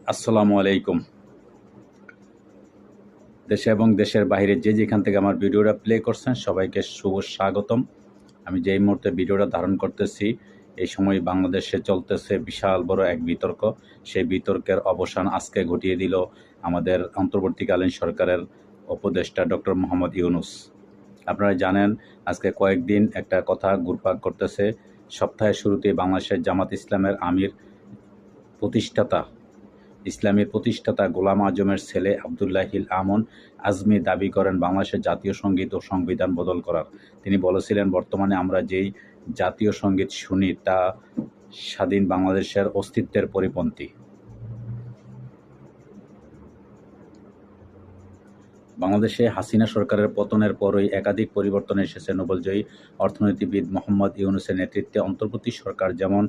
আসসালামু আলাইকুম। দেশে এবং দেশের বাইরে যে যেখান থেকে আমার ভিডিওটা প্লে করছেন সবাইকে শুভ স্বাগতম। আমি যেই মুহূর্তে ভিডিওটা ধারণ করতেছি এই সময় বাংলাদেশে চলতেছে বিশাল বড় এক বিতর্ক। সেই বিতর্কের অবসান আজকে ঘটিয়ে দিল আমাদের অন্তর্বর্তীকালীন সরকারের উপদেষ্টা ডক্টর মোহাম্মদ ইউনূস। আপনারা জানেন আজকে কয়েকদিন একটা কথা ঘুরপাক করতেছে। সপ্তাহের শুরুতেই বাংলাদেশের জামাত ইসলামের আমির ইসলামের প্রতিষ্ঠাতা গোলাম আজমের ছেলে আবদুল্লাহিল আমন আজমি দাবি করেন বাংলাদেশের জাতীয় সঙ্গীত ও সংবিধান বদল করার। তিনি বলেছিলেন, বর্তমানে আমরা যেই জাতীয় সঙ্গীত শুনি তা স্বাধীন বাংলাদেশের অস্তিত্বের পরিপন্থী। বাংলাদেশে হাসিনা সরকারের পতনের পরই একাধিক পরিবর্তন এসেছে। নোবেলজয়ী অর্থনীতিবিদ মোহাম্মদ ইউনূসের নেতৃত্বে অন্তর্বর্তী সরকার যেমন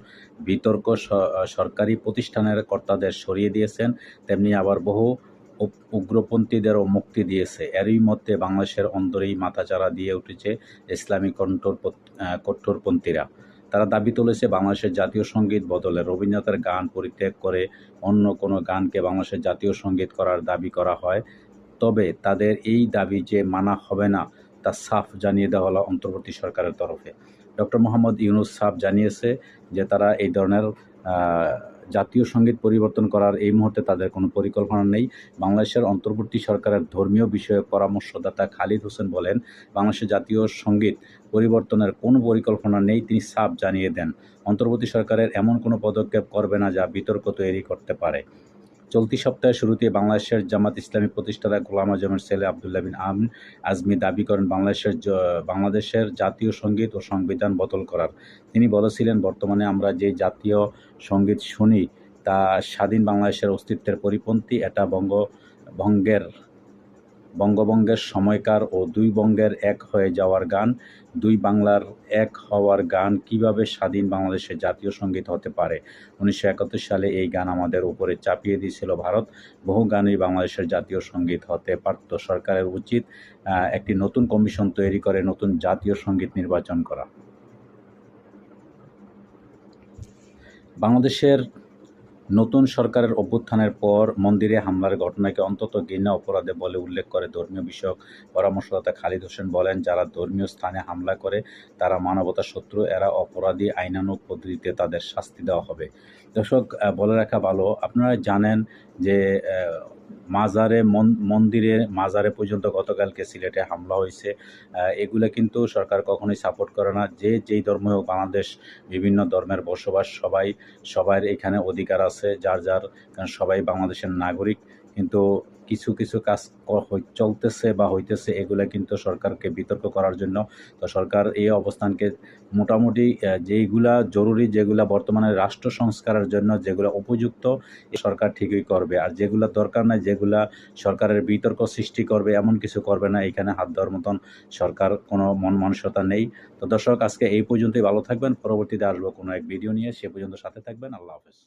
বিতর্ক সরকারি প্রতিষ্ঠানের কর্তাদের সরিয়ে দিয়েছেন, তেমনি আবার বহু উগ্রপন্থীদেরও মুক্তি দিয়েছে। এরই মধ্যে বাংলাদেশের অন্দরেই মাথাচাড়া দিয়ে উঠেছে ইসলামী কট্টরপন্থীরা। তারা দাবি তুলেছে বাংলাদেশের জাতীয় সঙ্গীত বদলে রবীন্দ্রনাথের গান পরিত্যাগ করে অন্য কোনো গানকে বাংলাদেশের জাতীয় সঙ্গীত করার দাবি করা হয়। তবে তাদের এই দাবি যে মানা হবে না তা সাফ জানিয়ে দেওয়া হলো অন্তর্বর্তী সরকারের তরফে। ডক্টর মোহাম্মদ ইউনূস সাফ জানিয়েছে যে তারা এই ধরনের জাতীয় সঙ্গীত পরিবর্তন করার এই মুহূর্তে তাদের কোনো পরিকল্পনা নেই। বাংলাদেশের অন্তর্বর্তী সরকারের ধর্মীয় বিষয়ক পরামর্শদাতা খালিদ হোসেন বলেন, বাংলাদেশের জাতীয় সঙ্গীত পরিবর্তনের কোনো পরিকল্পনা নেই। তিনি সাফ জানিয়ে দেন, অন্তর্বর্তী সরকারের এমন কোনো পদক্ষেপ করবে না যা বিতর্ক তৈরি করতে পারে। চলতি সপ্তাহের শুরুতে বাংলাদেশের জামাত ইসলামী প্রতিষ্ঠাতা গোলাম আজমের ছেলে আবদুল্লাহ বিন আজমি দাবি করেন বাংলাদেশের জাতীয় সঙ্গীত ও সংবিধান বদল করার। তিনি বলেছিলেন, বর্তমানে আমরা যে জাতীয় সঙ্গীত শুনি তা স্বাধীন বাংলাদেশের অস্তিত্বের পরিপন্থী। এটা বঙ্গভঙ্গের সময়কার ও দুই বঙ্গের এক হয়ে যাওয়ার গান। দুই বাংলার এক হওয়ার গান কিভাবে স্বাধীন বাংলাদেশের জাতীয় সঙ্গীত হতে পারে? 1971 সালে এই গান আমাদের উপরে চাপিয়ে দিয়েছিল ভারত। বহু গানই বাংলাদেশের জাতীয় সঙ্গীত হতে পারত। সরকারের উচিত একটি নতুন কমিশন তৈরি করে নতুন জাতীয় সঙ্গীত নির্বাচন করা। বাংলাদেশের নতুন সরকারের অভ্যুত্থানের পর মন্দিরে হামলার ঘটনাকে অন্তত ঘৃণা অপরাধে বলে উল্লেখ করে ধর্মীয় বিষয়ক পরামর্শদাতা খালিদ হোসেন বলেন, যারা ধর্মীয় স্থানে হামলা করে তারা মানবতার শত্রু, এরা অপরাধী, আইনানুগ পদ্ধতিতে তাদের শাস্তি দেওয়া হবে। দর্শক, বলে রাখা ভালো, আপনারা জানেন যে মাজারে পর্যন্ত গতকালকে সিলেটে হামলা হয়েছে। এগুলো কিন্তু সরকার কখনোই সাপোর্ট করে না। যেই ধর্ম হোক, বাংলাদেশ বিভিন্ন ধর্মের বসবাস, সবার এখানে অধিকার আছে যার, কারণ সবাই বাংলাদেশের নাগরিক। কিন্তু কিছু কাজ চলতেছে বা হইতেছে, এগুলো কিন্তু সরকারকে বিতর্ক করার জন্য। তো সরকার এই অবস্থানকে মোটামুটি যেইগুলা জরুরি, যেগুলা বর্তমানে রাষ্ট্র সংস্কারের জন্য যেগুলো উপযুক্ত, সরকার ঠিকই করবে। আর যেগুলা দরকার নাই, যেগুলা সরকারের বিতর্ক সৃষ্টি করবে, এমন কিছু করবে না। এখানে হাত দেওয়ার মতন সরকার কোনো মন মানসিকতা নেই। তো দর্শক, আজকে এই পর্যন্তই। ভালো থাকবেন। পরবর্তীতে আসবো কোনো এক ভিডিও নিয়ে। সে পর্যন্ত সাথে থাকবেন। আল্লাহ হাফেজ।